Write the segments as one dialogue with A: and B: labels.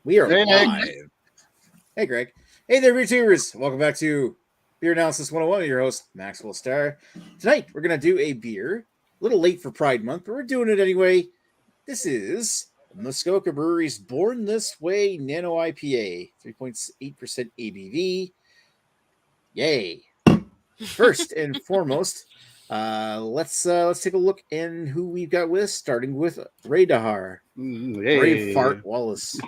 A: We are live. Hey, Greg. Hey there, YouTubers. Welcome back to Beer Analysis 101 with your host, Maxwell Starr. Tonight, we're going to do a beer. A little late for Pride Month, but we're doing it anyway. This is Muskoka Brewery's Born This Way Nano IPA, 3.8% ABV. Yay. First and foremost, let's take a look in who we've got with, starting with Ray Dahar. Brave Fart Wallace.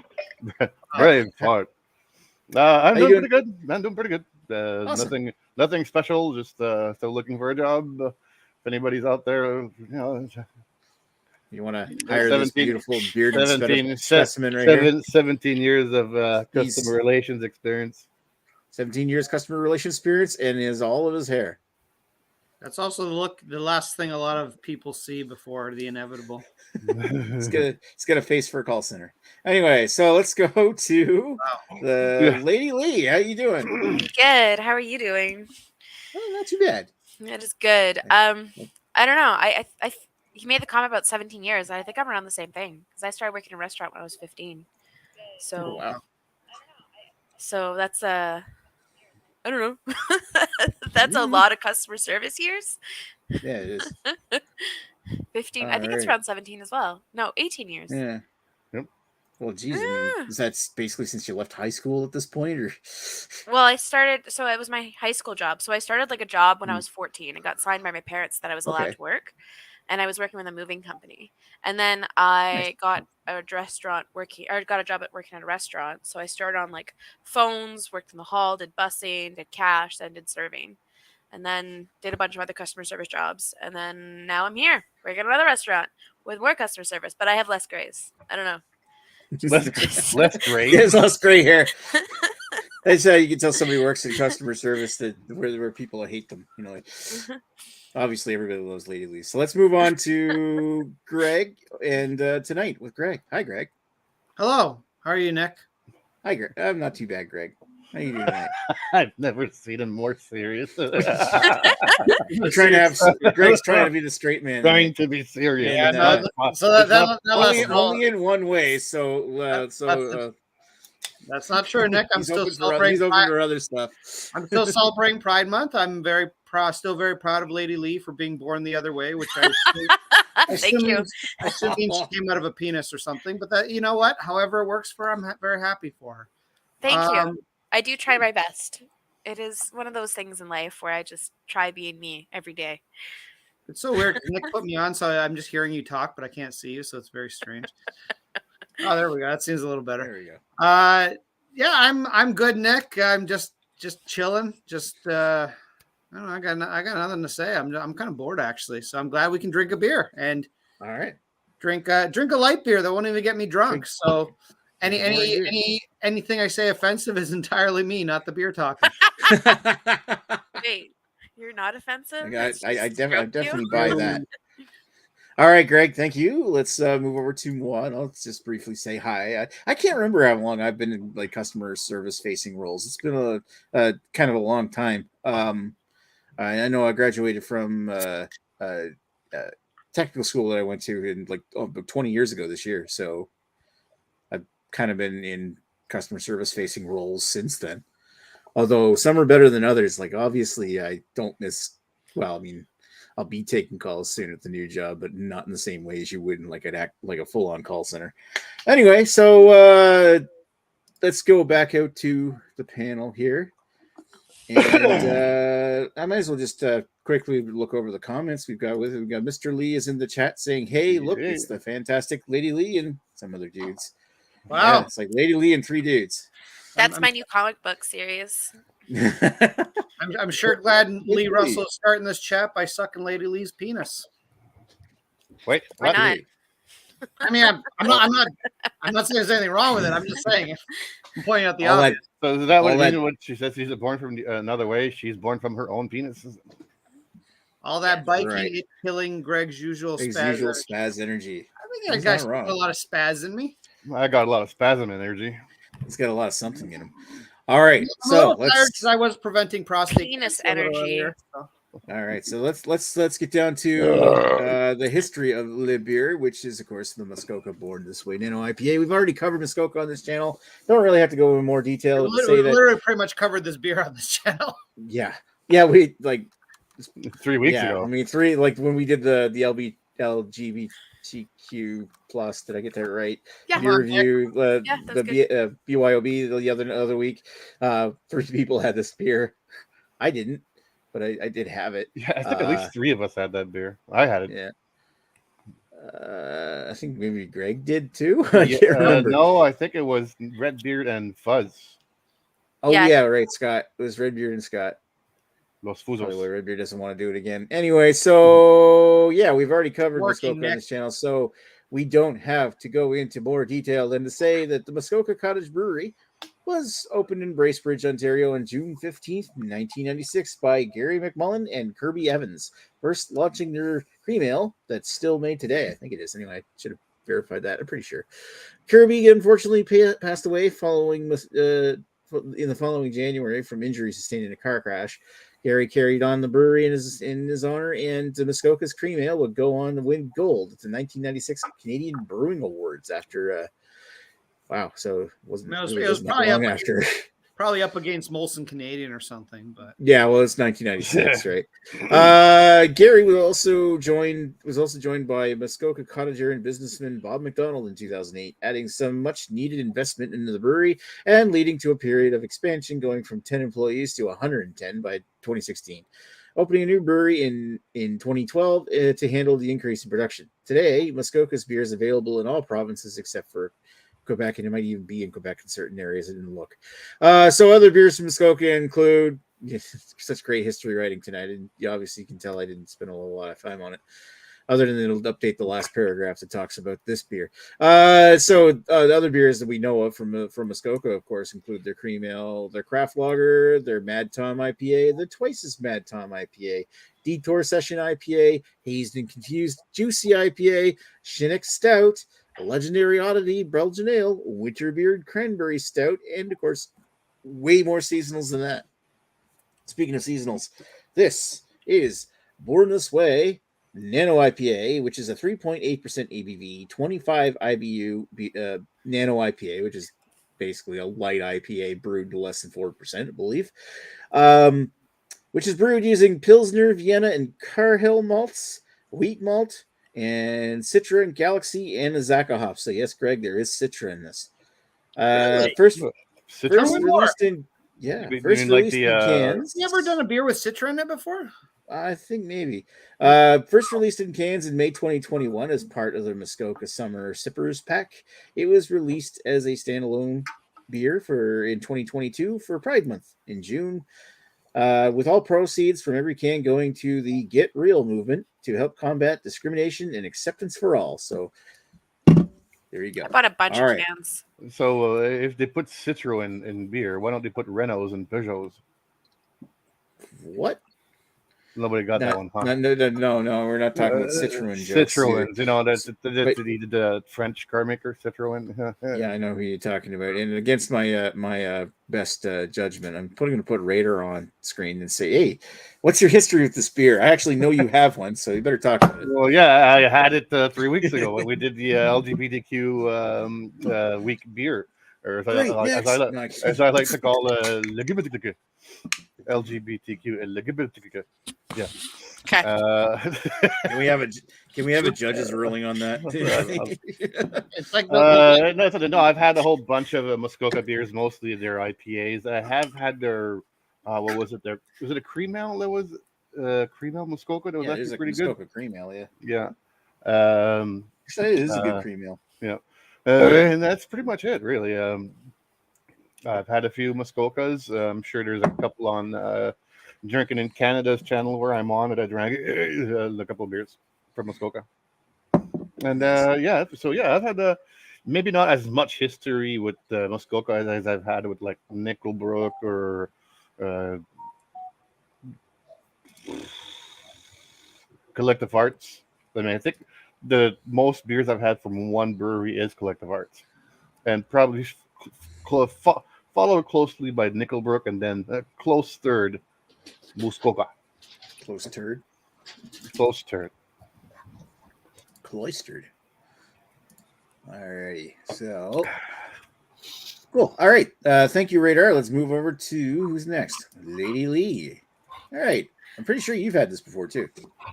B: Brave Fart. I'm doing pretty good. I'm doing pretty good.
A: Awesome.
B: Nothing special. Just still looking for a job. If anybody's out there,
A: you want to hire this beautiful bearded
B: 17,
A: specimen right here.
B: 17 years of customer relations experience.
A: 17 years customer relations experience, and is all of his hair.
C: That's also the last thing a lot of people see before the inevitable.
A: It's got a face for a call center. Anyway, so let's go to the Lady Lee. How you doing?
D: Good. How are you doing?
A: Oh, not too bad.
D: It is good. I don't know. I he made the comment about 17 years. I think I'm around the same thing because I started working in a restaurant when I was 15. So
A: wow.
D: So that's I don't know. That's a lot of customer service years.
A: Yeah, it is.
D: 15. I think it's around 17 as well. No, 18 years.
A: Yeah.
B: Yep.
A: Well, geez, I mean, is that basically since you left high school at this point, or?
D: Well, I started. So it was my high school job. So I started like a job when I was 14 and got signed by my parents that I was allowed to work. And I was working with a moving company. And then I got a job at working at a restaurant. So I started on like phones, worked in the hall, did busing, did cash, then did serving. And then did a bunch of other customer service jobs. And then now I'm here working at another restaurant with more customer service, but I have less grays. I don't know.
B: Less gray.
A: There's less gray hair. That's how you can tell somebody works in customer service that where people hate them. You know, like, obviously everybody loves Lady Lee. So let's move on to Greg and tonight with Greg. Hi, Greg.
C: Hello. How are you, Nick?
A: Hi, Greg. I'm not too bad, Greg. How you doing tonight?
B: I've never seen him more serious.
A: Greg's trying to be the straight man.
B: Trying to be serious.
C: Yeah,
A: only in one way. So
C: that's not true, Nick. I'm still
A: celebrating. He's open for other stuff.
C: I'm still celebrating Pride Month. I'm still very proud of Lady Lee for being born the other way, which I
D: Thank you.
C: I assume she came out of a penis or something. But that, you know what? However it works for her, I'm very happy for her.
D: Thank you. I do try my best. It is one of those things in life where I just try being me every day.
C: It's so weird. Nick put me on, so I'm just hearing you talk, but I can't see you, so it's very strange. Oh, there we go. That seems a little better.
A: There we go.
C: Yeah, I'm good, Nick. I'm just chilling. I don't know. I got nothing to say. I'm kind of bored actually, so I'm glad we can drink a beer and
A: all right,
C: drink a light beer that won't even get me drunk. So anything I say offensive is entirely me, not the beer talking.
D: Wait, you're not offensive?
A: I definitely buy that. All right, Greg, thank you. Let's move over to Moan. I'll just briefly say hi. I can't remember how long I've been in like customer service facing roles. It's been a kind of a long time. I know I graduated from technical school that I went to in like 20 years ago this year. So I've kind of been in customer service facing roles since then. Although some are better than others. Like obviously I don't miss. Well, I mean, I'll be taking calls soon at the new job, but not in the same way as you would in like an act like a full-on call center. Anyway, so let's go back out to the panel here. And I might as well just quickly look over the comments we've got Mr. Lee is in the chat saying, hey, look, it's the fantastic Lady Lee and some other dudes.
C: Wow.
A: Yeah, it's like Lady Lee and 3 dudes.
D: That's my new comic book series.
C: I'm sure glad Lee Russell is starting this chat by sucking Lady Lee's penis.
B: Wait,
D: why not?
C: I mean, I'm not saying there's anything wrong with it. I'm just saying, I'm pointing out the obvious.
B: So is that what she says? She's born from another way. She's born from her own penis.
C: All that biking, killing Greg's usual
A: spaz energy.
C: I think that guy's got a lot of spaz in me.
B: I got a lot of spasm energy.
A: He's got a lot of something in him. All right, so
C: I was preventing prostate
D: penis energy.
C: Earlier, so.
A: All right, so let's get down to the history of the beer, which is of course the Muskoka born this way Nano IPA. We've already covered Muskoka on this channel. Don't really have to go in more detail
C: We
A: to say that.
C: literally pretty much covered this beer on this channel.
A: Yeah, we like
B: 3 weeks
A: I
B: ago.
A: mean, when we did the LGBTQ plus. Did I get that right?
D: Yeah.
A: Beer review.
D: Yeah, that's good.
A: BYOB the other week. 3 people had this beer. I didn't, but I did have it.
B: Yeah, I think at least 3 of us had that beer. I had it.
A: Yeah. I think maybe Greg did too. I can't remember.
B: No, I think it was Redbeard and Fuzz.
A: Oh
D: Yeah.
A: yeah, right, Scott. It was Redbeard and Scott.
B: Los
A: Probably why
B: Fuzos.
A: Redbeard doesn't want to do it again. Anyway, so yeah, we've already covered
C: Working
A: Muskoka on this channel, so we don't have to go into more detail than to say that the Muskoka Cottage Brewery was opened in Bracebridge, Ontario on June 15th, 1996 by Gary McMullen and Kirby Evans, first launching their cream ale that's still made today. I think it is. Anyway, I should have verified that. I'm pretty sure. Kirby unfortunately passed away in the following January from injuries sustained in a car crash. Gary carried on the brewery in his honor, and the Muskoka's cream ale would go on to win gold at the 1996 Canadian Brewing Awards after wow, so it wasn't
C: probably
A: long after.
C: Probably up against Molson Canadian or something, but
A: yeah, well, it's 1996, right? Gary was also joined by Muskoka cottager and businessman Bob McDonald in 2008, adding some much needed investment into the brewery and leading to a period of expansion, going from 10 employees to 110 by 2016. Opening a new brewery in 2012 to handle the increase in production. Today, Muskoka's beer is available in all provinces except for Quebec, and it might even be in Quebec in certain areas. I didn't look. So other beers from Muskoka include such great history writing tonight, and you obviously can tell I didn't spend a lot of time on it, other than it'll update the last paragraph that talks about this beer. The other beers that we know of from Muskoka, of course, include their cream ale, their craft lager, their Mad Tom IPA, the Twice as Mad Tom IPA, Detour Session IPA, Hazed and Confused Juicy IPA, Chinook Stout, a legendary oddity Belgian Ale, Winterbeard Cranberry Stout, and of course, way more seasonals than that. Speaking of seasonals, this is Born This Way Nano IPA, which is a 3.8% ABV, 25 IBU Nano IPA, which is basically a light IPA brewed to less than 4%, I believe, which is brewed using Pilsner, Vienna, and Carhill malts, wheat malt, and Citra and Galaxy and Azaka hops. So yes, Greg, there is Citra in this.
C: Really?
A: First
B: Citra?
A: released in cans.
C: You ever done a beer with Citra in it before?
A: I think maybe. First released in cans in May 2021 as part of the Muskoka Summer Sippers Pack. It was released as a standalone beer in 2022 for Pride Month in June. With all proceeds from every can going to the Get Real movement to help combat discrimination and acceptance for all. So there you go.
D: I bought a bunch of cans.
B: So if they put Citro in beer, why don't they put Renaults and Peugeots?
A: What?
B: Nobody got that one, huh?
A: No, we're not talking about Citroen.
B: Citroens, you know, the French car maker, Citroen.
A: Yeah, I know who you're talking about. And against my best judgment, I'm going to put Raider on screen and say, hey, what's your history with this beer? I actually know you have one, so you better talk about it.
B: Well, yeah, I had it 3 weeks ago when we did the LGBTQ week beer. Or as I like to call LGBTQ. LGBTQ. Yeah.
D: Okay.
A: Can we have a judge's ruling on that?
C: It's like
B: no. I've had a whole bunch of Muskoka beers, mostly their IPAs. I have had their what was it? Was it a cream ale? That was cream ale Muskoka. That was actually pretty good.
A: Muskoka cream ale, yeah.
B: Yeah.
A: It is a good cream ale.
B: Yeah. And that's pretty much it, really. I've had a few Muskokas. I'm sure there's a couple on Drinking in Canada's channel where I'm on that I drank a couple of beers from Muskoka. And I've had maybe not as much history with Muskoka as I've had with like Nickelbrook or Collective Arts. I mean, I think the most beers I've had from one brewery is Collective Arts, and probably followed closely by Nickelbrook, and then a close third, Muskoka.
A: Close turd.
B: Close turn.
A: Cloistered. Alrighty. So cool. All right. Thank you, Radar. Let's move over to who's next? Lady Lee. All right. I'm pretty sure you've had this before too.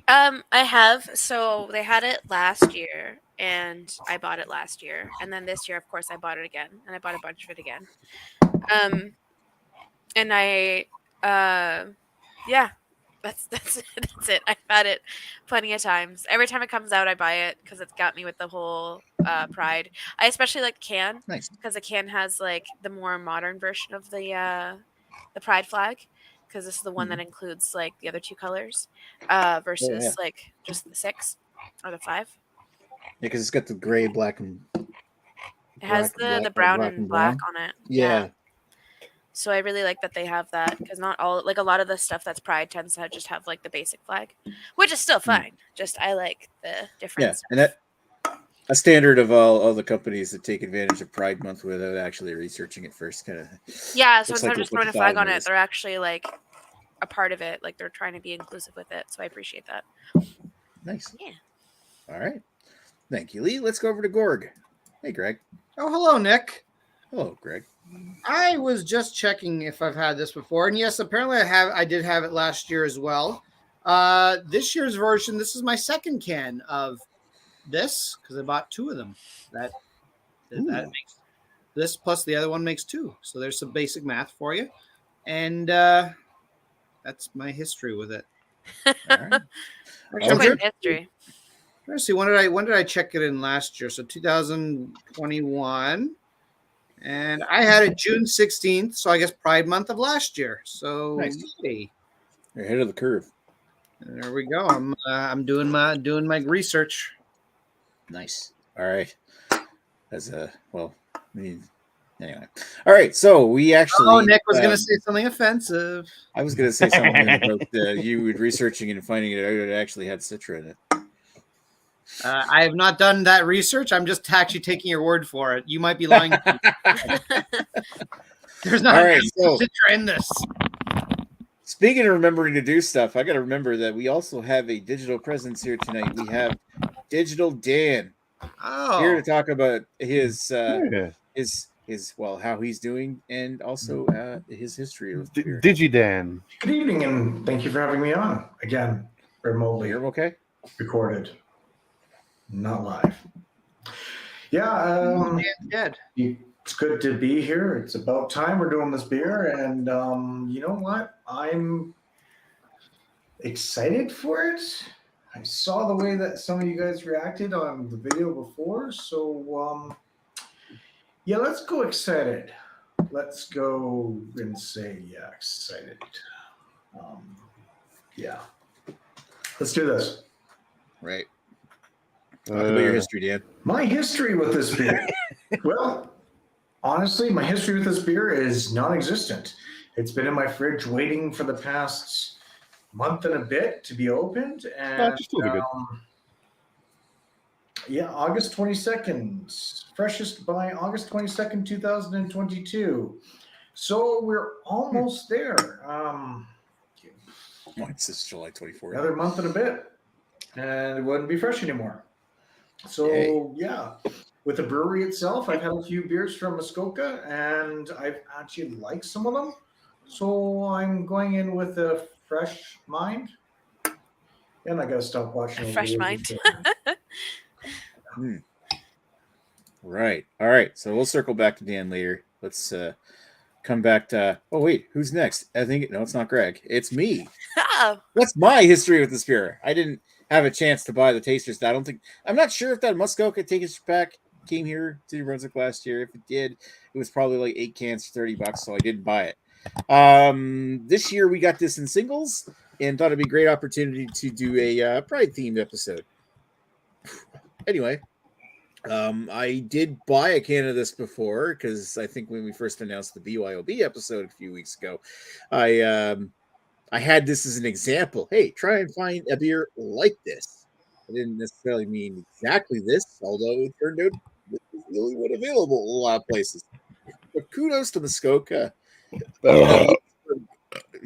D: I have. So they had it last year, and I bought it last year, and then this year, of course, I bought it again, and I bought a bunch of it again. And I, yeah, that's that's it. I've had it plenty of times. Every time it comes out, I buy it because it's got me with the whole Pride. I especially like the can
A: Nice.
D: because the can has like the more modern version of the Pride flag. Because this is the one that includes like the other two colors, versus like just the 6 or the 5.
A: Yeah, because it's got the gray, black, and
D: It has the brown and black on it.
A: Yeah.
D: So I really like that they have that because not all like a lot of the stuff that's Pride tends to just have like the basic flag, which is still fine. Just I like the different stuff.
A: And that a standard of all the companies that take advantage of Pride Month without actually researching it first, kind of.
D: Yeah, so instead of just throwing a flag on it, they're actually like a part of it. Like they're trying to be inclusive with it. So I appreciate that.
A: Nice.
D: Yeah.
A: All right. Thank you, Lee. Let's go over to Gorg. Hey, Greg.
C: Oh, hello, Nick.
A: Hello, Greg.
C: I was just checking if I've had this before, and yes, apparently I did have it last year as well. This year's version, this is my second can of this because I bought 2 of them. That makes this plus the other one makes 2. So there's some basic math for you, and that's my history with it.
A: All right.
D: It's quite a history.
C: Let's see. When did I check it in last year? So 2021. And I had it June 16th, so I guess Pride Month of last year. So
A: Nice.
C: Hey,
A: You're ahead of the curve.
C: there we go. I'm doing my research.
A: Nice. All right. Anyway. All right. So we actually.
C: Oh, Nick was going to say something offensive.
A: I was going to say something about you researching it and finding it out. It actually had Citra in it.
C: I have not done that research. I'm just actually taking your word for it. You might be lying. There's not Citra in this.
A: Speaking of remembering to do stuff, I got to remember that we also have a digital presence here tonight. We have Digital Dan here to talk about his how he's doing and also his history with beer.
B: DigiDan.
E: Good evening, and thank you for having me on again, remotely.
A: You're okay?
E: Recorded, not live. Yeah,
C: dead.
E: It's good to be here. It's about time we're doing this beer, and you know what? I'm excited for it. I saw the way that some of you guys reacted on the video before, so yeah, let's go excited. Let's go and say excited. Yeah, let's do this.
A: Right. Talk about your history, Dan.
E: My history with this beer. Well, honestly, my history with this beer is non-existent. It's been in my fridge waiting for the past month and a bit to be opened. And yeah, August 22nd. Freshest by August 22nd, 2022. So we're almost there.
A: It's this July 24th.
E: Another month and a bit. And it wouldn't be fresh anymore. So yeah, with the brewery itself, I've had a few beers from Muskoka, and I've actually liked some of them. So I'm going in with a fresh mind, and I gotta stop watching.
D: A fresh mind.
A: Right. All right. So we'll circle back to Dan later. Let's come back to. Oh wait, who's next? I think no, it's not Greg. It's me. What's my history with this beer? I didn't have a chance to buy the tasters. I'm not sure if that Muskoka taster pack came here to New Brunswick last year. If it did, it was probably like 8 cans for $30, so I didn't buy it. This year we got this in singles and thought it'd be a great opportunity to do a Pride themed episode. Anyway, I did buy a can of this before because I think when we first announced the BYOB episode a few weeks ago, I had this as an example. Hey, try and find a beer like this. I didn't necessarily mean exactly this, although it turned out this is the only one available in a lot of places. But kudos to Muskoka.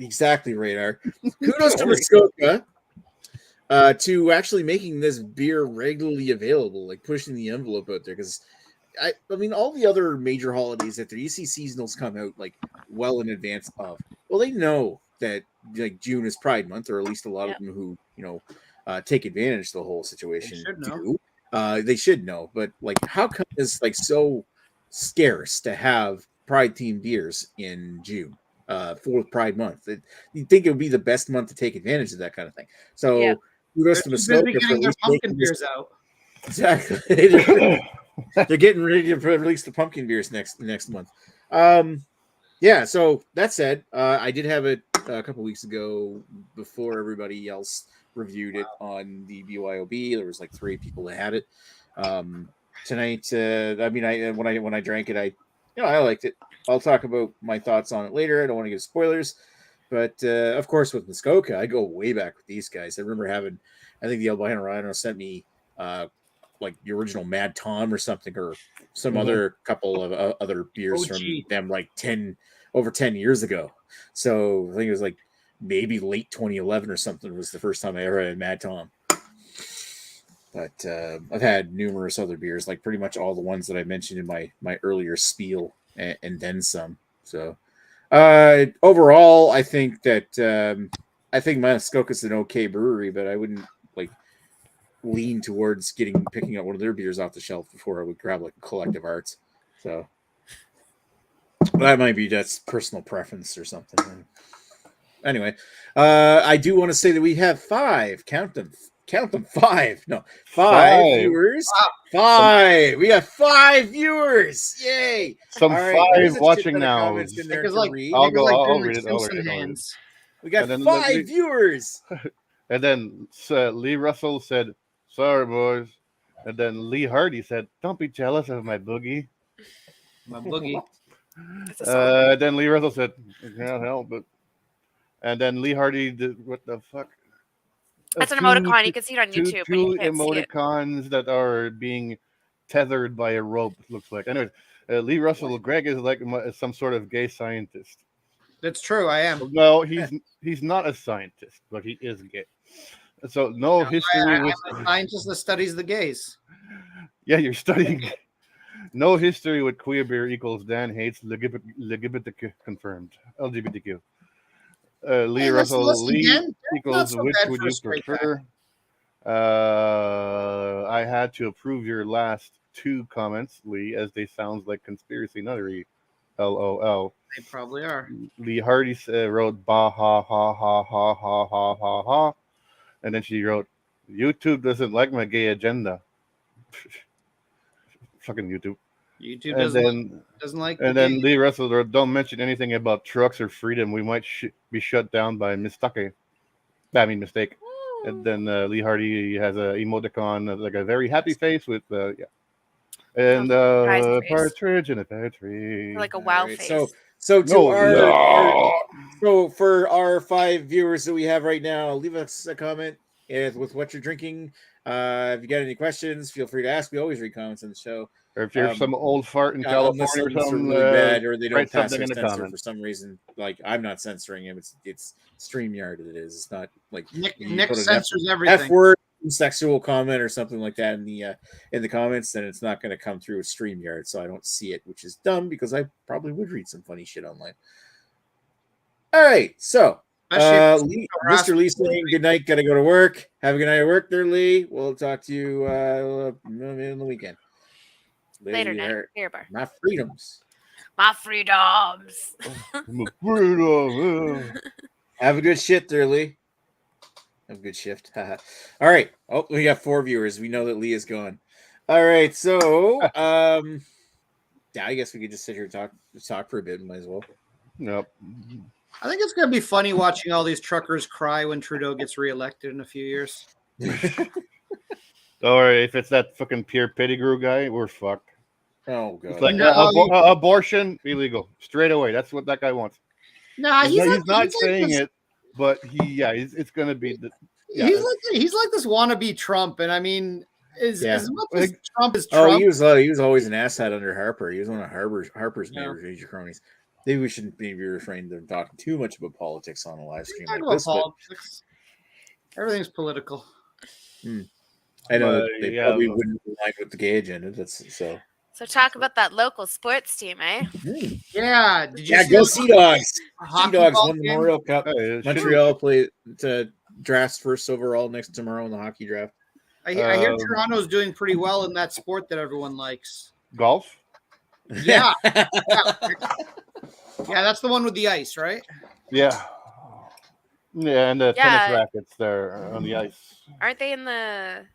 A: exactly, Radar. Kudos to Muskoka to actually making this beer regularly available, like pushing the envelope out there. Because I mean, all the other major holidays out there, you see seasonals come out like well in advance of. Well, they know that like June is Pride Month, or at least a lot of them who take advantage of the whole situation do. They should know, but like, how come it's like so scarce to have Pride themed beers in June for Pride Month? You'd think it would be the best month to take advantage of that kind of thing. So kudos to Muskoka for at least
C: pumpkin beers out.
A: Exactly. They're getting ready to release the pumpkin beers next month. Yeah. So that said, I did have it a couple weeks ago before everybody else reviewed it on the BYOB. There was like 3 people that had it. Tonight, I mean, when I drank it, I liked it. I'll talk about my thoughts on it later. I don't want to give spoilers, but of course, with Muskoka, I go way back with these guys. I remember I think the Albino Rhino sent me like the original Mad Tom or something, or some other couple of other beers from them, like over 10 years ago. So I think it was like maybe late 2011 or something was the first time I ever had Mad Tom. But I've had numerous other beers, like pretty much all the ones that I mentioned in my earlier spiel, and then some. So overall, I think that Muskoka's an okay brewery, but I wouldn't like lean towards picking up one of their beers off the shelf before I would grab like a Collective Arts. So that might be just personal preference or something. Anyway, I do want to say that we have 5. Count them 5. No, 5 viewers. Wow. 5. We have 5 viewers. Yay!
B: Some right, 5 watching now.
C: I'll read it.
A: We got 5 viewers.
B: And then Lee Russell said, "Sorry, boys." And then Lee Hardy said, "Don't be jealous of my boogie."
C: My boogie.
B: Then Lee Russell said, "I can't help it." And then Lee Hardy did, what the fuck?
D: That's an emoticon. You can see it on YouTube.
B: Two emoticons that are being tethered by a rope, looks like. Anyway, Lee Russell, Greg is like some sort of gay scientist.
C: That's true. I am.
B: No, he's not a scientist, but he is gay. So history.
C: I'm a scientist that studies the gays.
B: Yeah, you're studying. No history with queer beer equals Dan hates LGBTQ confirmed. LGBTQ. Lee Russell, Lee equals which would you prefer? I had to approve your last 2 comments, Lee, as they sound like conspiracy nuttery. LOL.
C: They probably are.
B: Lee Hardy wrote bah ha ha ha ha ha ha ha ha, and then she wrote, "YouTube doesn't like my gay agenda." Fucking YouTube.
C: YouTube doesn't like.
B: And then Lee Russell wrote, "Don't mention anything about trucks or freedom. We might be shut down by mistake." Mistake. Ooh. And then Lee Hardy has a emoticon of like a very happy face with and partridge in a pear tree.
D: Like a wow face.
A: So for our 5 viewers that we have right now, leave us a comment with what you're drinking. If you got any questions, feel free to ask. We always read comments on the show.
B: Or if you're some old fart in California or something,
A: really bad, or they don't pass their censor for some reason. Like, I'm not censoring him. It's StreamYard that it is. It's not like
C: Nick censors everything.
A: F-word sexual comment or something like that in the comments, then it's not going to come through with StreamYard, so I don't see it, which is dumb because I probably would read some funny shit online. All right, so Mr. Lee saying good night, gotta go to work. Have a good night at work there, Lee. We'll talk to you in the weekend.
D: Later night. Beer bar.
A: My freedoms.
D: My freedoms.
A: Have a good shit there, Lee. Have a good shift. All right. Oh, we got 4 viewers. We know that Lee is gone. All right. So, I guess we could just sit here and talk for a bit. Might as well.
B: Nope.
C: I think it's going to be funny watching all these truckers cry when Trudeau gets reelected in a few years.
B: Or if it's that fucking Pierre Pettigrew guy, we're fucked.
A: Oh, God.
B: It's like abortion, illegal. Straight away. That's what that guy wants.
C: No,
B: he's not saying it, but it's going to be.
C: He's like this wannabe Trump. And I mean, as much as Trump is
A: Trump.
C: Oh,
A: he was always an asshat under Harper. He was one of Harper's major cronies. Maybe we shouldn't be refraining from talking too much about politics on a live stream
C: Talk
A: like
C: about
A: this. But
C: politics. Everything's political.
A: I know that
B: But,
A: they
B: yeah,
A: probably
B: but-
A: wouldn't align with the gay agenda. That's so.
D: So talk about that local sports team, eh?
C: Yeah. Did you
A: Yeah,
C: see
A: go
C: the
A: Sea Dogs. Sea
C: hockey
A: Dogs
C: ball
A: won the
C: game?
A: Memorial Cup.
B: it should-
A: Montreal played to drafts first overall next tomorrow in the hockey draft.
C: I hear
B: Um,
C: Toronto's doing pretty well in that sport that everyone likes.
B: golf.
C: Yeah. Yeah, that's the one with the ice, right?
B: Yeah. Yeah, and the
D: Yeah.
B: tennis rackets there on the ice.
D: Aren't they in the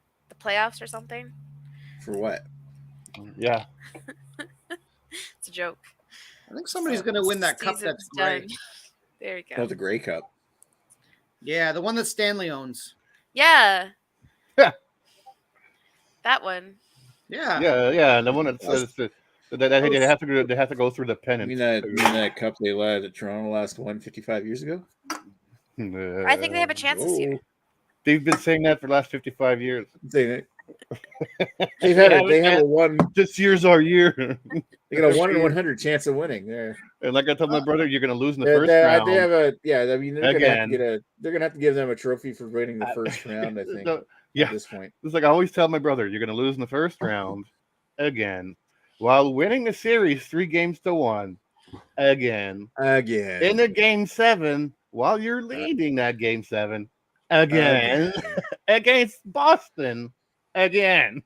D: playoffs or something?
A: For what?
B: Yeah.
D: It's a joke.
C: I think somebody's going to win that cup.
D: Season's
C: That's great.
D: done. There we
A: Oh,
D: go.
A: the Grey Cup.
C: Yeah, the one that Stanley owns.
D: Yeah.
B: Yeah.
D: That one.
C: Yeah.
B: Yeah. And the one that says that they have to go through the
A: I
B: pennant.
A: mean that cup they led at Toronto last won 55 years ago.
D: I think they have a chance this year.
B: They've been saying that for the last 55 years.
A: They've had a one.
B: This year's our year.
A: They got a 1 in 100 chance of winning. There,
B: And like I told my brother, you're going to lose in the
A: they,
B: first
A: they,
B: round.
A: they have a I mean, they're
B: Again.
A: gonna have to give them a trophy for winning the first round. I think.
B: No, yeah.
A: At this point,
B: It's like I always tell my brother, you're going to lose in the first round again, while winning the series 3-1 again. In a game 7, while you're leading that game 7 again. Against Boston again.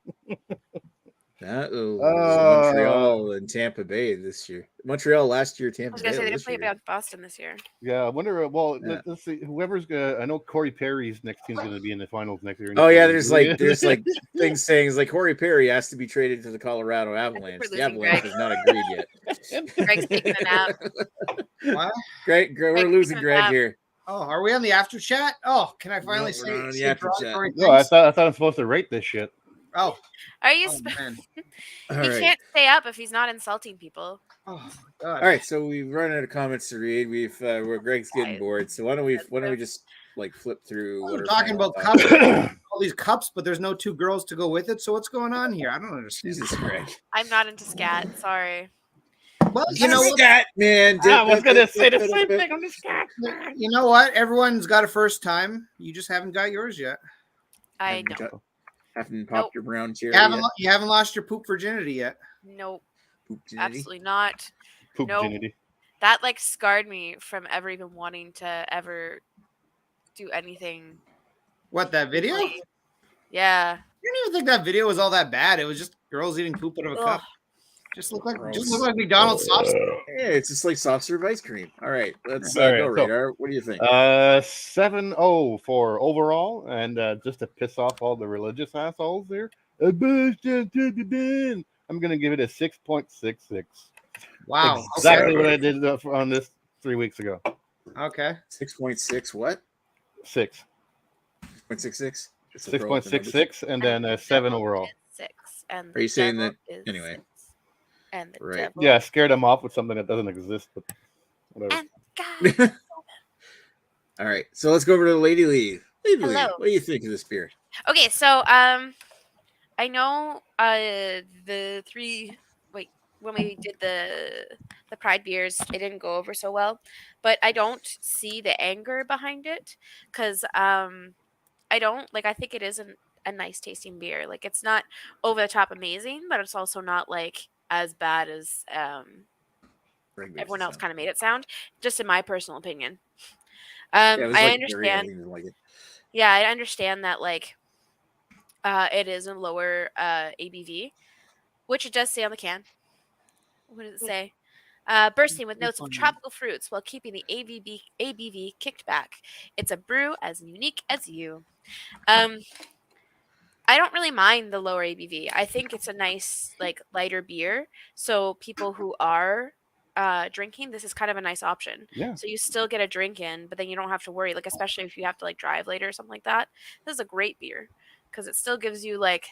A: That was Montreal and Tampa Bay this year. Montreal last year,
D: I
A: Tampa
D: was
A: Bay
D: gonna say they
A: this
D: didn't play
A: year.
D: about Boston this year.
B: Yeah, I wonder. Well,
A: Yeah.
B: let's see. Whoever's gonna. I know Corey Perry's next team's going to be in the finals next year.
A: Oh yeah, there's like things saying like Corey Perry has to be traded to the Colorado Avalanche.
D: we're
A: The
D: losing
A: Avalanche
D: Greg.
A: has not agreed yet.
D: Greg's taking a nap.
C: What?
A: Greg, we're
D: Greg's
A: losing
D: taking a
A: Greg
D: nap.
A: here.
C: Oh, are we on the after chat? Oh, can I finally
A: No, we're not on the
C: say
A: after chat.
C: derogatory
B: No, I
C: things?
B: thought I'm supposed to rate this shit.
C: Oh,
D: Are you?
C: man.
A: All
D: He
A: right.
D: can't stay up if he's not insulting people.
C: Oh, my God.
A: All right, so we've run out of comments to read. Where Greg's getting bored. So why don't we just like flip through what
C: I'm
A: are
C: talking
A: final
C: about
A: thoughts?
C: cups, all these cups, but there's no 2 girls to go with it. So what's going on here? I don't understand.
A: Jesus, Greg.
D: I'm not into scat. Sorry.
C: Well, you know what?
A: Scat, man.
B: I was going to say the same thing on the scat.
C: You know what? Everyone's got a first time. You just haven't got yours yet.
D: I know.
A: Haven't popped
D: Nope.
A: your brown cherry.
C: You haven't lost your poop virginity yet.
D: Nope.
A: Poop
D: Absolutely not.
B: Poop
D: Nope.
B: virginity.
D: That like scarred me from ever even wanting to ever do anything.
C: What, that video?
D: Yeah.
C: I didn't even think that video was all that bad. It was just girls eating poop out of a cup.
D: Ugh.
C: Just look like
A: Gross.
C: McDonald's sauce.
A: Yeah, it's just like soft serve ice cream. All right, let's
B: All right,
A: go,
B: so-
A: Radar. What do you think?
B: 7-0 for overall, and just to piss off all the religious assholes there, I'm going to give it a 6.66.
C: Wow.
B: Exactly what I did on this 3 weeks ago.
C: Okay.
A: 6.6 what?
B: 6.
A: 0.66?
B: 6.66, and then a 7 overall.
D: 6. And
A: Are you saying
D: devil
A: that-
D: is
A: anyway.
D: 6. And the
A: Right.
D: devil.
B: Yeah, I scared them off with something that doesn't exist, but whatever.
D: And God.
A: All right, so let's go over to Lady Lee. Lady Lee,
D: Hello.
A: what do you think of this beer?
D: Okay, so I know the 3 when we did the Pride beers, it didn't go over so well, but I don't see the anger behind it because I don't like. I think it is a nice tasting beer. Like it's not over the top amazing, but it's also not like as bad as
A: Greg makes
D: everyone
A: it
D: else
A: sound-
D: kind of made it sound. Just in my personal opinion.
A: Yeah, it was
D: I
A: like very-
D: understand.
A: didn't like it.
D: Yeah, I understand that like it is a lower ABV, which it does say on the can. What does it say? Bursting with notes of tropical fruits while keeping the ABV kicked back. It's a brew as unique as you. I don't really mind the lower ABV. I think it's a nice like lighter beer. So people who are drinking, this is kind of a nice option.
B: Yeah.
D: So you still get a drink in, but then you don't have to worry. Like especially if you have to like drive later or something like that. This is a great beer because it still gives you like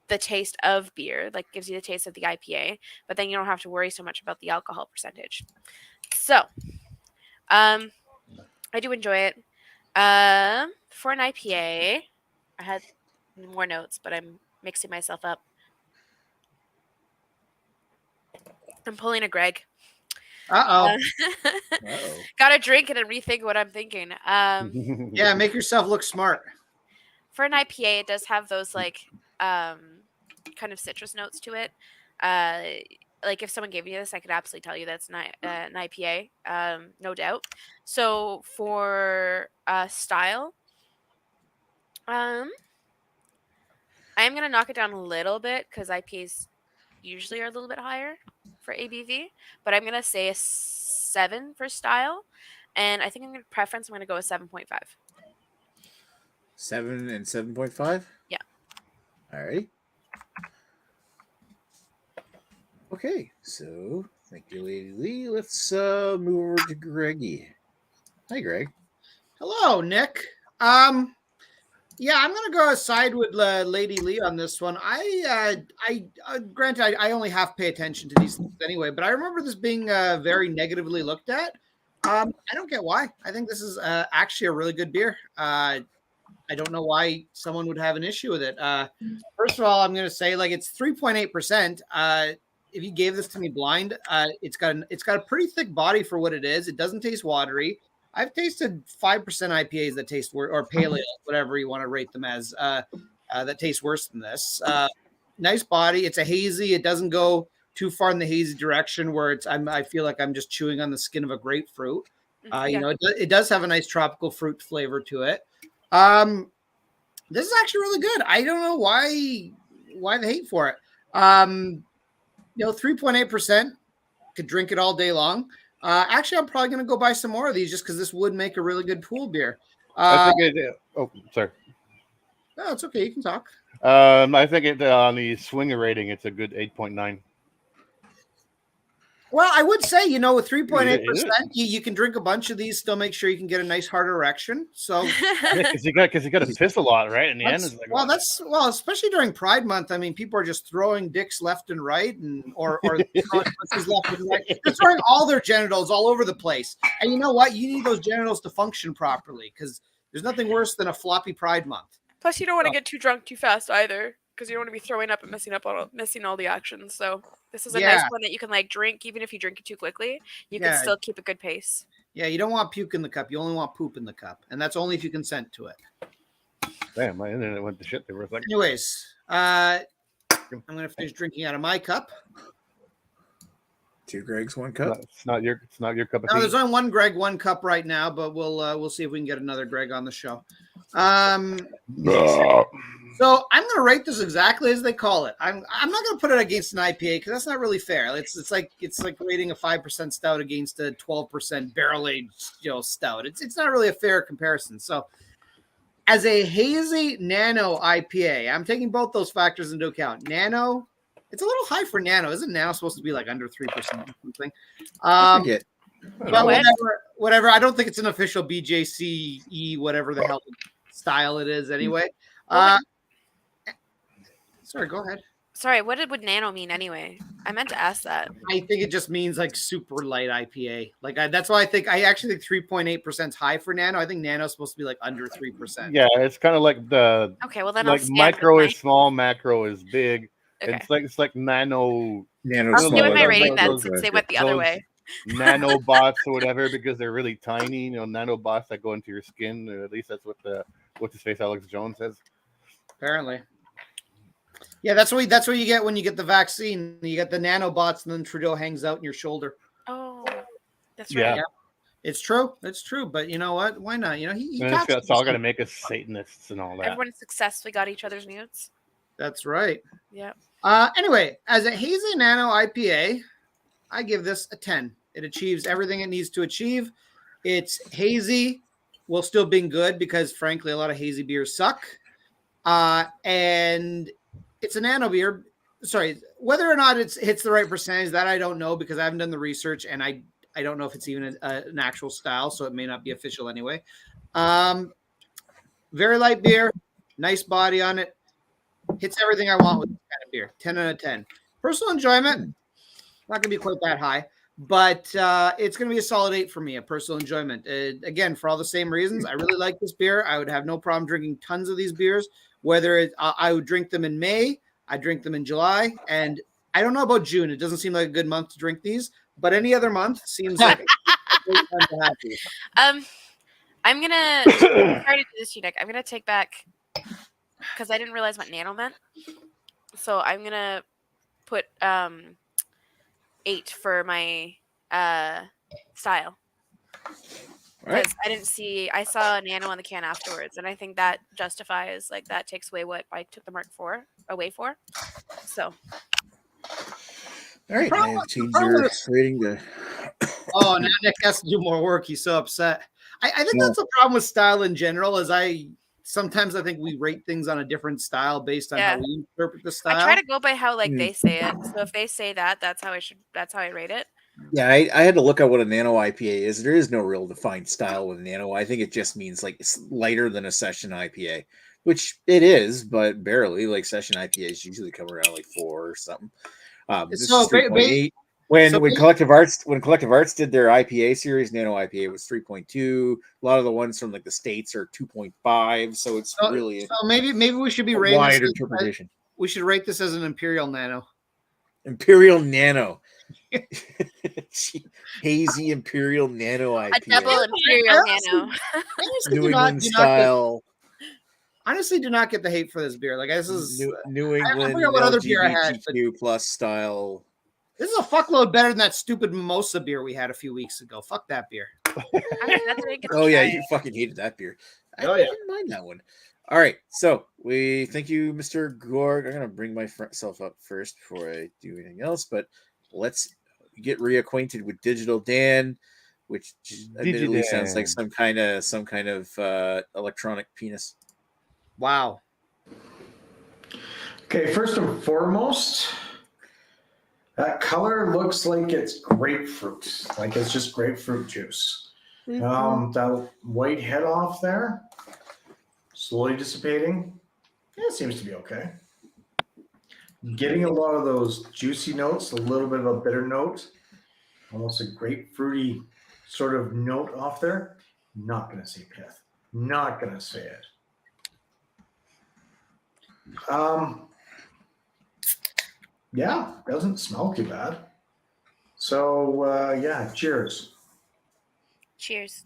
D: the taste of beer, like gives you the taste of the IPA, but then you don't have to worry so much about the alcohol percentage. So, I do enjoy it. For an IPA, I had more notes, but I'm mixing myself up. I'm pulling a Greg.
C: Uh-oh.
A: Uh-oh.
D: Gotta drink it and rethink what I'm thinking.
C: Yeah, make yourself look smart.
D: For an IPA, it does have those like kind of citrus notes to it. Like if someone gave me this, I could absolutely tell you that's not an IPA, no doubt. So for style, I am gonna knock it down a little bit because IPAs usually are a little bit higher for ABV, but I'm gonna say a 7 for style, and I think I'm gonna preference. I'm gonna go with 7.5.
A: 7 and 7.5?
D: Yeah.
A: All right. Okay, so thank you, Lady Lee. Let's move over to Greggy. Hi, Greg.
C: Hello, Nick. Yeah, I'm gonna go aside with Lady Lee on this one. Granted, I only half pay attention to these things anyway, but I remember this being very negatively looked at. I don't get why. I think this is actually a really good beer. I don't know why someone would have an issue with it. First of all, I'm gonna say like it's 3.8%. If you gave this to me blind, it's got a pretty thick body for what it is. It doesn't taste watery. I've tasted 5% IPAs that taste worse, or pale ale, whatever you want to rate them as, that taste worse than this. Nice body. It's a hazy. It doesn't go too far in the hazy direction where I feel like I'm just chewing on the skin of a grapefruit. It does have a nice tropical fruit flavor to it. This is actually really good. I don't know why the hate for it. 3.8%, could drink it all day long. Actually, I'm probably going to go buy some more of these just because this would make a really good pool beer.
B: I think sorry.
C: No, it's okay. You can talk.
B: I think on the swinger rating, it's a good 8.9.
C: Well, I would say, with 3.8%, you can drink a bunch of these, still make sure you can get a nice hard erection. So,
B: because you got to piss a lot, right? In the end, it's like,
C: especially during Pride Month. I mean, people are just throwing dicks left and right, or throwing pussies left and right. They're throwing all their genitals all over the place. And you know what? You need those genitals to function properly because there's nothing worse than a floppy Pride Month.
D: Plus, you don't want to get too drunk too fast either, because you don't want to be throwing up and missing all the actions. So this is a nice one that you can like drink, even if you drink it too quickly. You can still keep a good pace.
C: Yeah, you don't want puke in the cup. You only want poop in the cup, and that's only if you consent to it.
B: Damn, my internet went to shit there for a second.
C: Anyways, I'm gonna finish drinking out of my cup.
A: 2 Gregs, 1 cup.
B: It's not your cup of tea.
C: No, there's only 1 Greg, 1 cup right now, but we'll see if we can get another Greg on the show. So I'm going to rate this exactly as they call it. I'm not going to put it against an IPA because that's not really fair. It's like rating a 5% stout against a 12% barrel aged stout. It's not really a fair comparison. So as a hazy Nano IPA, I'm taking both those factors into account. Nano, it's a little high for Nano. Isn't Nano supposed to be like under 3% or something? But whatever. I don't think it's an official BJCE, whatever the hell style it is anyway. Sorry, go ahead.
D: Sorry, what would Nano mean anyway? I meant to ask that.
C: I think it just means like super light IPA. That's why I actually think 3.8% is high for Nano. I think Nano is supposed to be like under 3%.
B: Yeah, it's kind of like the
D: then
B: like micro is small, macro is big. Okay. It's like nano.
D: I'll give my rating then since they went the other way.
B: Nanobots or whatever because they're really tiny. Nanobots that go into your skin. Or at least that's what what's his face Alex Jones says.
C: Apparently. Yeah, that's what you get when you get the vaccine. You get the nanobots, and then Trudeau hangs out in your shoulder.
D: Oh, that's right.
C: Yeah. It's true. It's true. But you know what? Why not?
B: It's all going to make us Satanists and all that.
D: Everyone successfully got each other's mutes.
C: That's right.
D: Yeah.
C: Anyway, as a hazy Nano IPA, I give this a 10. It achieves everything it needs to achieve. It's hazy while still being good because, frankly, a lot of hazy beers suck. And it's a Nano beer. Sorry, whether or not it hits the right percentage, that I don't know because I haven't done the research and I don't know if it's even an actual style, so it may not be official anyway. Very light beer, nice body on it. Hits everything I want with this kind of beer. 10 out of 10. Personal enjoyment, not going to be quite that high, but it's going to be a solid 8 for me, a personal enjoyment. Again, for all the same reasons, I really like this beer. I would have no problem drinking tons of these beers, whether I would drink them in May, I drink them in July, and I don't know about June. It doesn't seem like a good month to drink these, but any other month seems like a great time to have these.
D: I'm gonna try to do this, Nick. I'm gonna take back because I didn't realize what nano meant. So I'm gonna put 8 for my style.
A: All right.
D: Because I didn't see, I saw a nano on the can afterwards, and I think that justifies, like, that takes away what I took the mark for away for. So,
A: All right. I have changed your rating to.
C: Oh, now Nick has to do more work. He's so upset. I think that's a problem with style in general. Sometimes I think we rate things on a different style based on how we interpret the style.
D: I try to go by how they say it. So if they say that, that's how I rate it.
A: Yeah, I had to look at what a Nano IPA is. There is no real defined style with a Nano. I think it just means like it's lighter than a session IPA, which it is, but barely. Like session IPAs usually come around like 4 or something. This is 3.8. When Collective Arts did their IPA series, Nano IPA was 3.2. A lot of the ones from like the States are 2.5. So it's really
C: maybe we should be
A: a
C: rating
A: wide interpretation.
C: We should rate this as an Imperial Nano.
A: Imperial Nano. Hazy Imperial Nano IPA.
D: A double Imperial Nano.
A: New England style.
C: Honestly, do not get the hate for this beer. Like this is
A: New England LGBTQ plus style.
C: This is a fuckload better than that stupid mimosa beer we had a few weeks ago. Fuck that beer.
A: Oh yeah, you fucking hated that beer. I didn't mind that one. All right, so we thank you, Mr. Gorg. I'm gonna bring myself up first before I do anything else, but let's get reacquainted with Digital Dan, which admittedly sounds like some kind of electronic penis.
C: Wow.
E: Okay, first and foremost, that color looks like it's grapefruit, like it's just grapefruit juice. That white head off there, slowly dissipating. Yeah, it seems to be okay. Getting a lot of those juicy notes, a little bit of a bitter note, almost a grapefruity sort of note off there. Not going to say pith. Not going to say it. Yeah, doesn't smell too bad. So, yeah, cheers.
D: Cheers.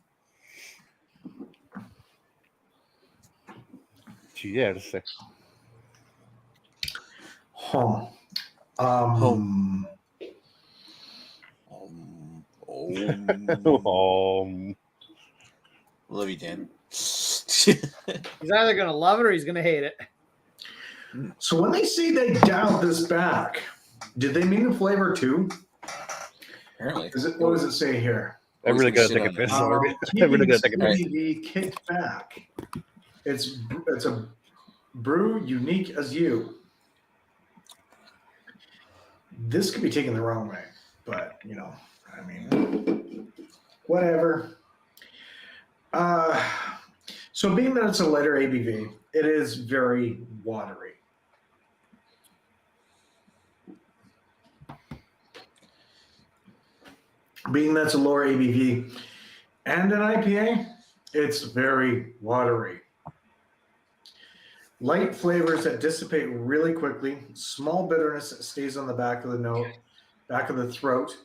B: Cheers.
E: Huh.
A: Love you, Dan.
C: He's either gonna love it or he's gonna hate it.
E: So when they say they dialed this back, did they mean the flavor too?
A: Apparently.
E: What does it say here?
B: I'm really gonna take a piss. I'm really gonna take a piss.
E: TV kicked back. It's a brew unique as you. This could be taken the wrong way, but I mean, whatever. So being that it's a lighter ABV, it is very watery. Being that it's a lower ABV and an IPA, it's very watery. Light flavors that dissipate really quickly. Small bitterness that stays on the back of the note, back of the throat,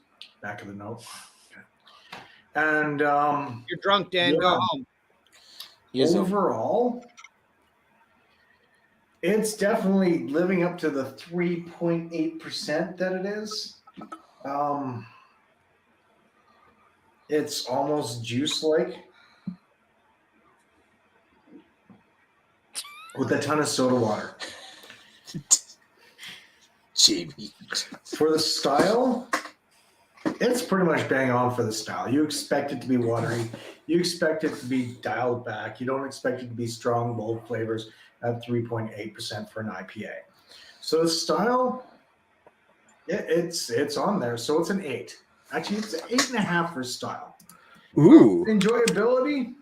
E: back of the note. Okay. And
C: you're drunk, Dan. Yeah. Go home.
E: Overall, it's definitely living up to the 3.8% that it is. It's almost juice-like with a ton of soda water.
A: Jamie.
E: For the style, it's pretty much bang on for the style. You expect it to be watery. You expect it to be dialed back. You don't expect it to be strong, bold flavors at 3.8% for an IPA. So the style, it's on there. So it's an 8. Actually, it's an 8.5 for style.
A: Ooh.
E: Enjoyability,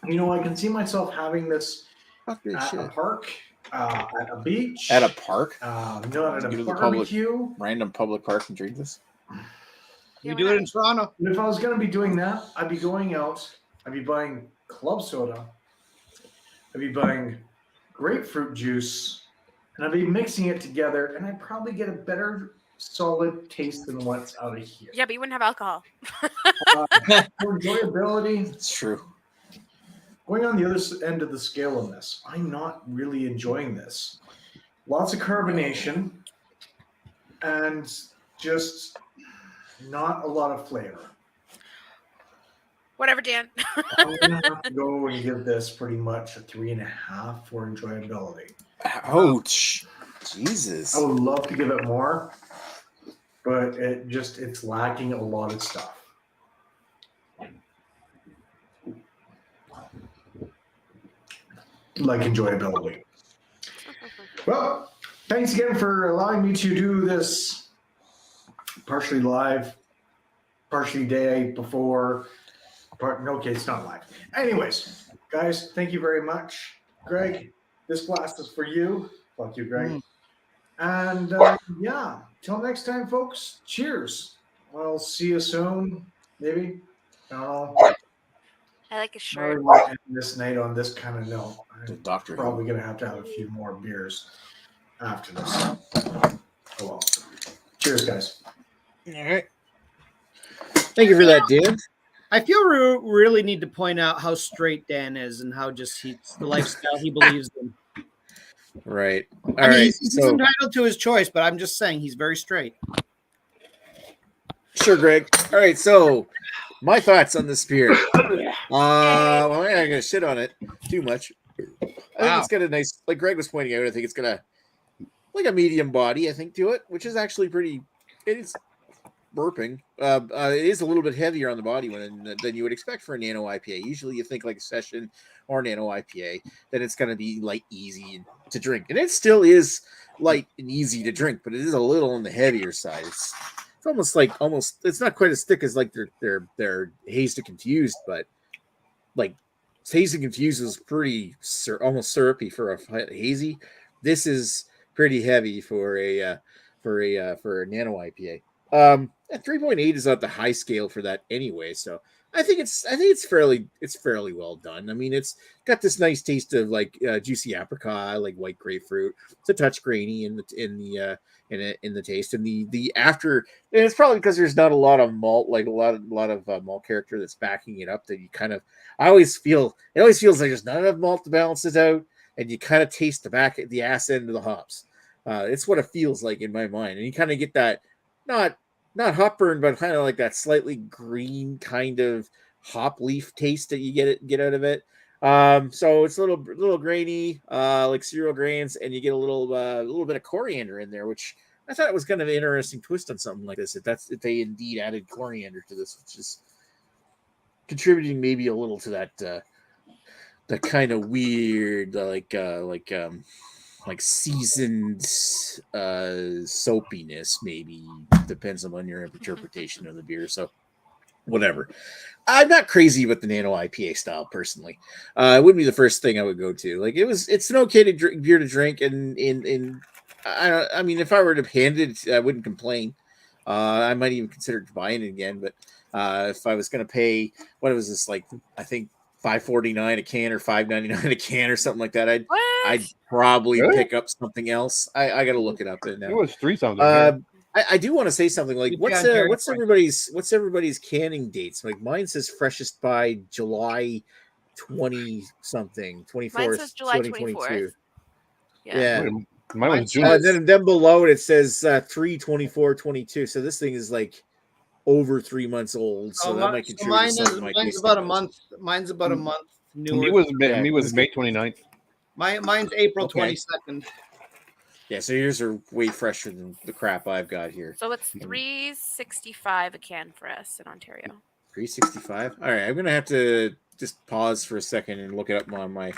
E: I can see myself having this at a park, at a beach.
A: At a park?
E: Not at a barbecue.
A: Random public park and drink this?
C: You do it in Toronto.
E: If I was going to be doing that, I'd be going out. I'd be buying club soda. I'd be buying grapefruit juice and I'd be mixing it together, and I'd probably get a better solid taste than what's out of here.
D: Yeah, but you wouldn't have alcohol.
E: For enjoyability,
A: It's true.
E: going on the other end of the scale on this, I'm not really enjoying this. Lots of carbonation and just not a lot of flavor.
D: Whatever, Dan.
E: I'm gonna have to go and give this pretty much a 3.5 for enjoyability.
A: Ouch. Jesus.
E: I would love to give it more, but it's lacking a lot of stuff. Like enjoyability. Well, thanks again for allowing me to do this partially live, partially day before. Okay, it's not live. Anyways, guys, thank you very much. Greg, this glass is for you. Fuck you, Greg. And yeah, till next time, folks. Cheers. I'll see you soon. Maybe. I don't know.
D: I like his
E: I
D: shirt.
E: want to end this night on this kind of note.
A: The
E: I'm
A: doctor.
E: probably gonna have to have a few more beers after this. Oh well. Cheers, guys.
A: All right. Thank you for that, Dan.
C: I feel we really need to point out how straight Dan is and how just he's the lifestyle he believes in.
A: Right. All
C: I mean,
A: right.
C: he's entitled to his choice, but I'm just saying he's very straight.
A: Sure, Greg. All right. So, my thoughts on this beer. Well, I'm not gonna shit on it too much. I think it's got a nice, like Greg was pointing out. I think it's got a medium body. I think to it, which is actually pretty. It's burping. It is a little bit heavier on the body than you would expect for a Nano IPA. Usually, you think like a Session or Nano IPA, then it's going to be light, easy to drink, and it still is light and easy to drink, but it is a little on the heavier side. It's almost like it's not quite as thick as like their Haze to Confused, but like Haze to Confused is pretty almost syrupy for a hazy. This is pretty heavy for a Nano IPA. At 3.8 is at the high scale for that anyway, so I think it's fairly well done. I mean, it's got this nice taste of like juicy apricot, like white grapefruit. It's a touch grainy in the taste, and the after, and it's probably because there's not a lot of malt, like a lot of malt character that's backing it up. That you kind of, it always feels like there's not enough malt to balance it out, and you kind of taste the ass end of the hops. It's what it feels like in my mind, and you kind of get that not hop burn, but kind of like that slightly green kind of hop leaf taste that you get out of it. So it's a little grainy, like cereal grains, and you get a little bit of coriander in there, which I thought it was kind of an interesting twist on something like this. If they indeed added coriander to this, which is contributing maybe a little to that kind of weird, like seasoned soapiness, maybe depends on your interpretation of the beer. So whatever. I'm not crazy about the Nano IPA style personally. It wouldn't be the first thing I would go to. Like it's an okay beer to drink, and I mean, if I were to hand it, I wouldn't complain. I might even consider buying it again, but if I was going to pay, what was this, like, I think $5.49 a can or $5.99 a can or something like that, I'd probably pick up something else. I got to look it up. And
B: it was $3 something.
A: I do want to say something. Like, what's everybody's canning dates? Like, mine says freshest by July 20 something, 24th.
D: Mine says July 24th.
A: Yeah.
B: Mine was June.
A: Then below it says 3/24/22. So this thing is like over 3 months old. So that might contribute.
C: Mine's about a month. Mine's about a month newer.
B: Me was May 29th.
C: Mine's April 22nd.
A: Yeah, so yours are way fresher than the crap I've got here.
D: So it's $3.65 a can for us in Ontario.
A: $3.65. All right, I'm gonna have to just pause for a second and look it up on my.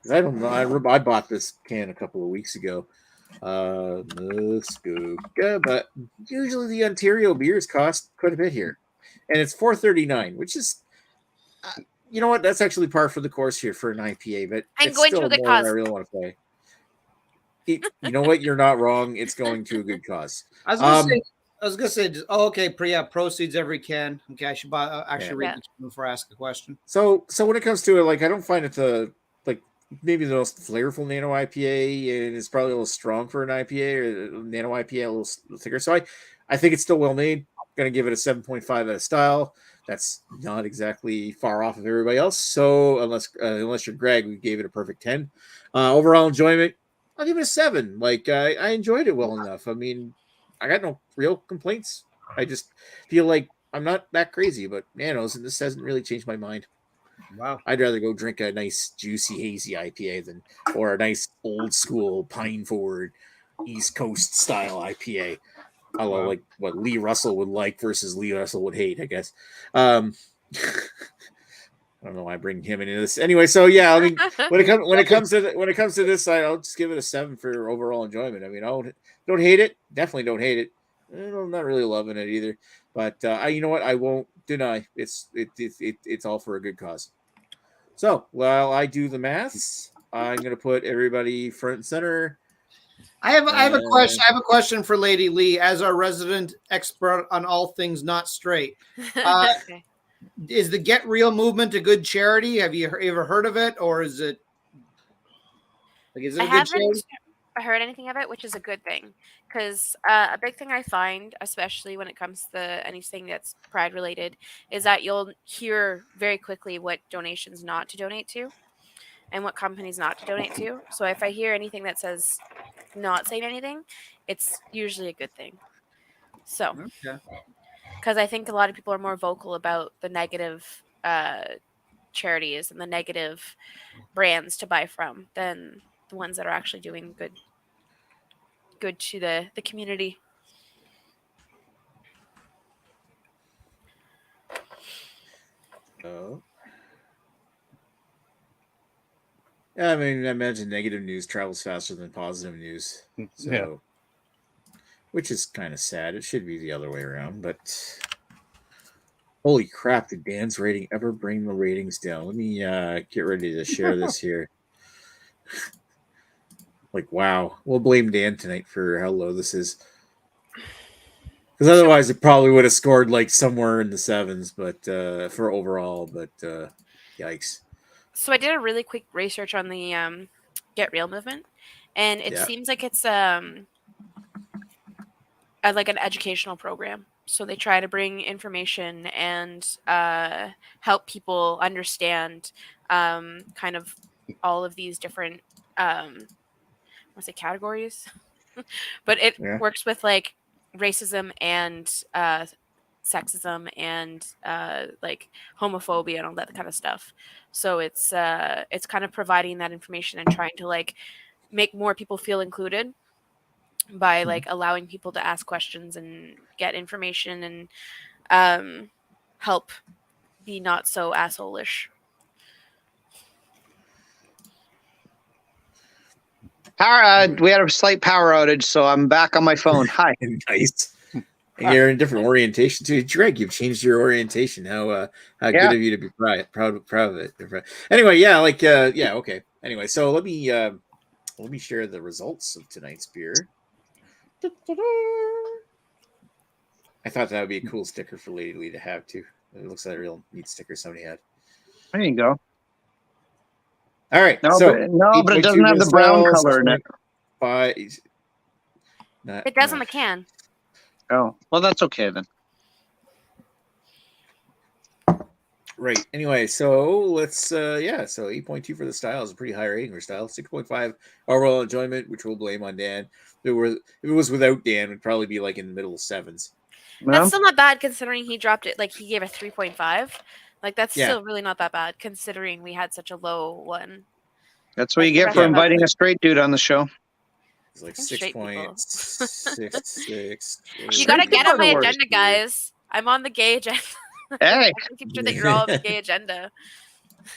A: Because I don't know. I bought this can a couple of weeks ago. Muskoka, but usually the Ontario beers cost quite a bit here, and it's $4.39, which is, you know what? That's actually par for the course here for an IPA. But
D: I'm
A: it's
D: going
A: still
D: to the
A: more
D: cause.
A: than I really want to play. You know what? You're not wrong. It's going to a good cause.
C: I was gonna say. Okay, proceeds every can. Okay, I should read this before I ask a question.
A: So when it comes to it, like, I don't find it maybe the most flavorful Nano IPA, and it's probably a little strong for an IPA, or Nano IPA a little thicker. So I think it's still well made. I'm gonna give it a 7.5 out of style. That's not exactly far off of everybody else. So unless you're Greg, we gave it a perfect 10. Overall enjoyment, I'll give it a 7. Like I enjoyed it well enough. I mean, I got no real complaints. I just feel like I'm not that crazy about nanos, and this hasn't really changed my mind.
C: Wow.
A: I'd rather go drink a nice juicy hazy IPA or a nice old school pine forward East Coast style IPA. I like what Lee Russell would like versus Lee Russell would hate, I guess. I don't know why I bring him into this. Anyway, so yeah, I mean, when it comes to this, I'll just give it a 7 for overall enjoyment. I mean, I don't hate it. Definitely don't hate it. I'm not really loving it either. But you know what? I won't deny it's all for a good cause. So while I do the maths, I'm going to put everybody front and center.
C: I have a question. I have a question for Lady Lee, as our resident expert on all things not straight.
D: Okay.
C: Is the Get Real movement a good charity? Have you ever heard of it, or is it a good
D: haven't
C: charity?
D: heard anything of it, which is a good thing, because a big thing I find, especially when it comes to anything that's Pride related, is that you'll hear very quickly what donations not to donate to and what companies not to donate to. So if I hear anything that says not saying anything, it's usually a good thing. So, because I think a lot of people are more vocal about the negative charities and the negative brands to buy from than the ones that are actually doing good to the community.
A: Oh. I mean, I imagine negative news travels faster than positive news. So,
B: Yeah.
A: which is kind of sad. It should be the other way around, but holy crap, did Dan's rating ever bring the ratings down? Let me get ready to share this here. Like, wow. We'll blame Dan tonight for how low this is. Because otherwise it probably would have scored like somewhere in the 7s, but for overall, but yikes.
D: So I did a really quick research on the Get Real movement, and it seems like it's like an educational program. So they try to bring information and help people understand kind of all of these different categories, but it works with like racism and sexism and like homophobia and all that kind of stuff. So it's kind of providing that information and trying to like make more people feel included by like allowing people to ask questions and get information and help be not so asshole-ish.
F: We had a slight power outage, so I'm back on my phone. Hi.
A: Nice. And you're in a different orientation too. Greg, you've changed your orientation. How good of you to be proud of it. Anyway, okay. Anyway, so let me share the results of tonight's beer. I thought that would be a cool sticker for Lady Lee to have too. It looks like a real neat sticker somebody had.
F: There you go.
A: All right.
F: But it doesn't have the brown color in it.
D: It does on the can.
F: Oh, well, that's okay then.
A: Right. Anyway, so let's so 8.2 for the style is a pretty high rating for style. 6.5 overall enjoyment, which we'll blame on Dan. If it was without Dan, it'd probably be like in the middle 7s.
D: That's still not bad considering he dropped it. Like he gave a 3.5. Like that's still really not that bad considering we had such a low one.
F: That's what you get for inviting a straight dude on the show.
A: It's like 6.66.
D: You gotta get on my agenda, guys. I'm on the gay agenda.
F: Hey,
D: keep sure that you're all on the gay agenda.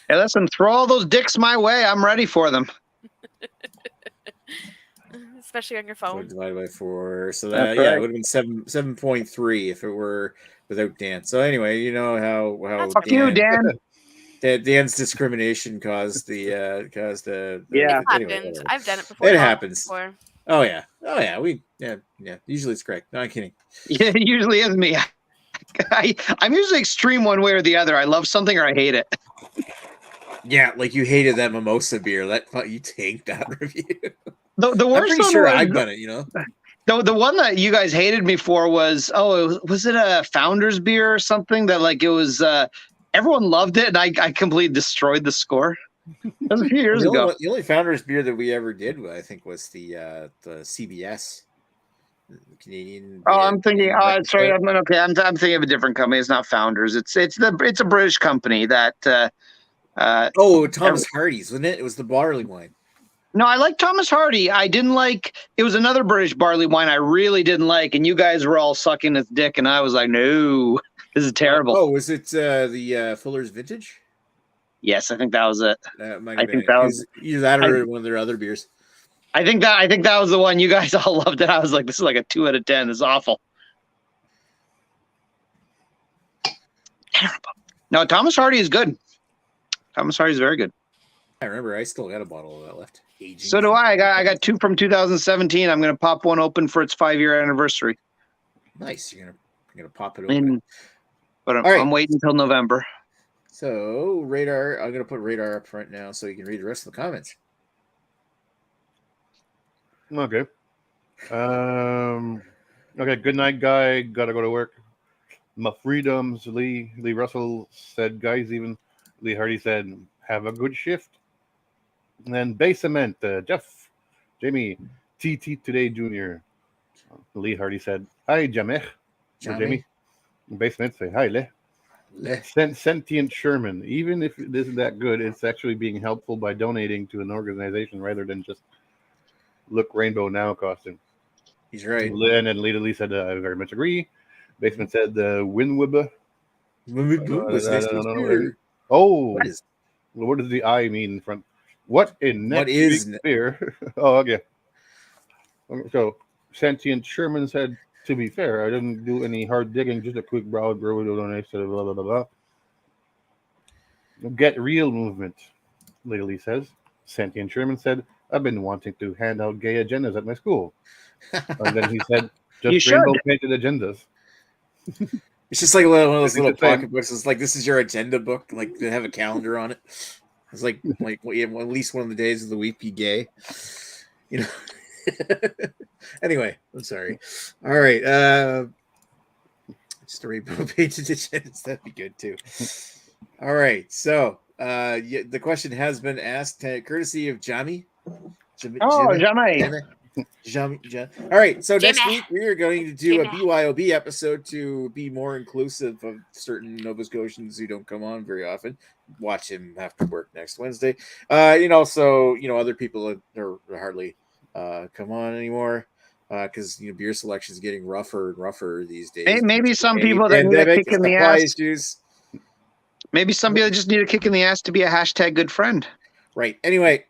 F: Hey, listen, throw all those dicks my way. I'm ready for them.
D: Especially on your phone.
A: So divided by 4, so that it would have been 7.3 if it were without Dan. So anyway, you know how
F: fuck you, Dan.
A: Dan's discrimination caused the
D: It
A: anyway,
D: happened. I've done it before.
A: It happens.
D: Before.
A: Oh yeah. Usually it's correct. No, I'm kidding.
F: Yeah, it usually is me. I'm usually extreme one way or the other. I love something or I hate it.
A: Yeah, like you hated that mimosa beer. You tanked that review.
F: The
A: I'm
F: worst
A: pretty
F: one
A: sure
F: was,
A: I've done it. You know.
F: the one that you guys hated me for was was it a Founders beer or something that like it was everyone loved it and I completely destroyed the score. That was a few years ago.
A: The only Founders beer that we ever did, I think, was the CBS, the Canadian.
F: Oh, I'm thinking.
A: American
F: Sorry,
A: Stout.
F: I'm thinking of a different company. It's not Founders. It's a British company that.
A: Thomas Hardy's, wasn't it? It was the barley wine.
F: No, I like Thomas Hardy. I didn't like. It was another British barley wine I really didn't like, and you guys were all sucking its dick, and I was like, no, this is terrible.
A: Was it the Fuller's Vintage?
F: Yes, I think that was it.
A: That might
F: I
A: have
F: think
A: been
F: that
A: it.
F: was.
A: Either that or one of their other beers.
F: I think that was the one you guys all loved. It. I was like, this is like a 2 out of 10. This is awful. Terrible. No, Thomas Hardy is good. Thomas Hardy is very good.
A: I remember I still got a bottle of that left. Aging.
F: So do I. I got 2 from 2017. I'm going to pop one open for its 5-year anniversary.
A: Nice. You're gonna pop it open.
F: But
A: All right.
F: I'm waiting until November.
A: So Radar, I'm gonna put Radar up front now so you can read the rest of the comments.
B: Okay. Okay. Good night, guy. Gotta go to work. My freedoms. Lee Russell said, guys. Even Lee Hardy said, have a good shift. And then Basement, Jeff, Jamie, TT Today Jr. Lee Hardy said, hi, Jamie. Jamie. Basement say, hi, Le. Sentient Sherman. Even if it isn't that good, it's actually being helpful by donating to an organization rather than just look Rainbow Now costume.
A: He's right.
B: Lynn and Lita Lee said, I very much agree. Basement said, Winwibba. Oh, what does the I mean in front? What in next week's beer? Oh, okay. So, Sentient Sherman said, to be fair, I didn't do any hard digging, just a quick browse, blah, blah, blah, blah. Get real movement, Lily says. Sentient Sherman said, I've been wanting to hand out gay agendas at my school. And then he said, just rainbow painted agendas.
A: It's just like one of those little pocket books. It's like, this is your agenda book. Like, they have a calendar on it. It's like at least one of the days of the week be gay. You know. Anyway, I'm sorry. All right. Just a rainbow painted agendas. That'd be good too. All right. So the question has been asked courtesy of Jamie.
F: Jamie.
A: All right, so next week we are going to do a BYOB episode to be more inclusive of certain Nova Scotians who don't come on very often. Watch him after work next Wednesday. And also, other people that are hardly come on anymore because beer selection is getting rougher and rougher these days.
F: Maybe some people that need a kick in the ass. Issues. Maybe some people just need a kick in the ass to be a hashtag good friend.
A: Right. Anyway.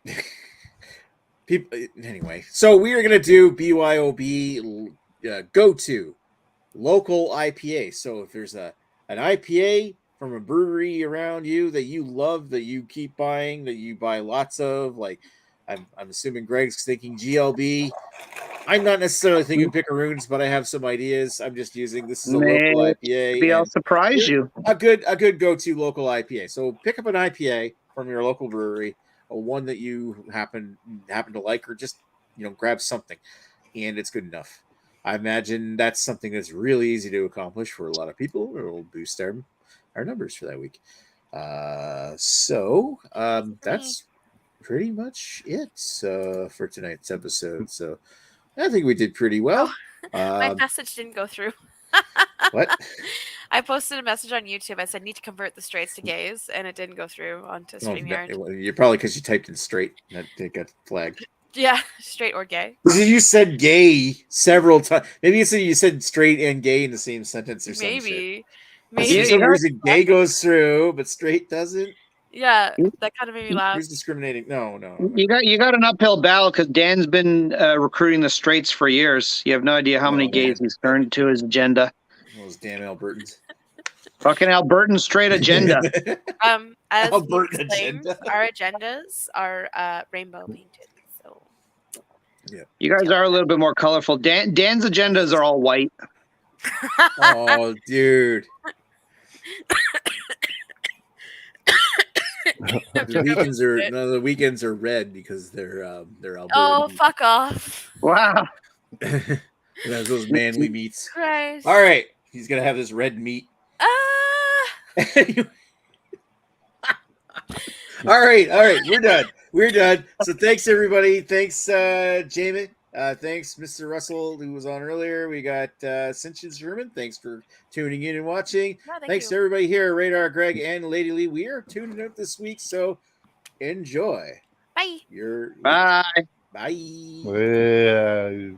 A: So we are going to do BYOB go-to local IPA. So if there's an IPA from a brewery around you that you love, that you keep buying, that you buy lots of, like I'm assuming Greg's thinking GLB. I'm not necessarily thinking Picaroons, but I have some ideas. I'm just using this is a local IPA.
F: Maybe I'll surprise you.
A: A good go-to local IPA. So pick up an IPA from your local brewery. One that you happen to like, or just grab something, and it's good enough. I imagine that's something that's really easy to accomplish for a lot of people. It will boost our numbers for that week. So that's pretty much it for tonight's episode. So I think we did pretty well.
D: My message didn't go through.
A: What?
D: I posted a message on YouTube. I said, need to convert the straights to gays, and it didn't go through onto StreamYard.
A: You're probably because you typed in straight that it got flagged.
D: Yeah, straight or gay.
A: You said gay several times. Maybe you said straight and gay in the same sentence or something.
D: Maybe.
A: For some reason, gay goes through, but straight doesn't.
D: Yeah, that kind of made me laugh.
A: Who's discriminating? No.
F: You got an uphill battle because Dan's been recruiting the straights for years. You have no idea how many gays he's turned to his agenda.
A: Those damn Albertans.
F: Fucking Albertan straight agenda.
D: As Albertan agenda. Our agendas are rainbow painted. So
A: yeah,
F: you guys are a little bit more colorful. Dan's agendas are all white.
A: Oh, dude. The weekends are the weekends are red because they're Alberta.
D: Oh,
A: meat.
D: fuck off!
F: Wow.
A: It has those manly meats.
D: Christ.
A: All right, he's gonna have this red meat. All right, we're done. So thanks everybody. Thanks Jamie. Thanks Mr. Russell who was on earlier. We got Sinchen Sherman. Thanks for tuning in and watching.
D: No,
A: Thanks to everybody here, Radar, Greg, and Lady Lee. We are tuning out this week, so enjoy.
D: Bye.
F: Bye.
A: Bye.
B: Yeah.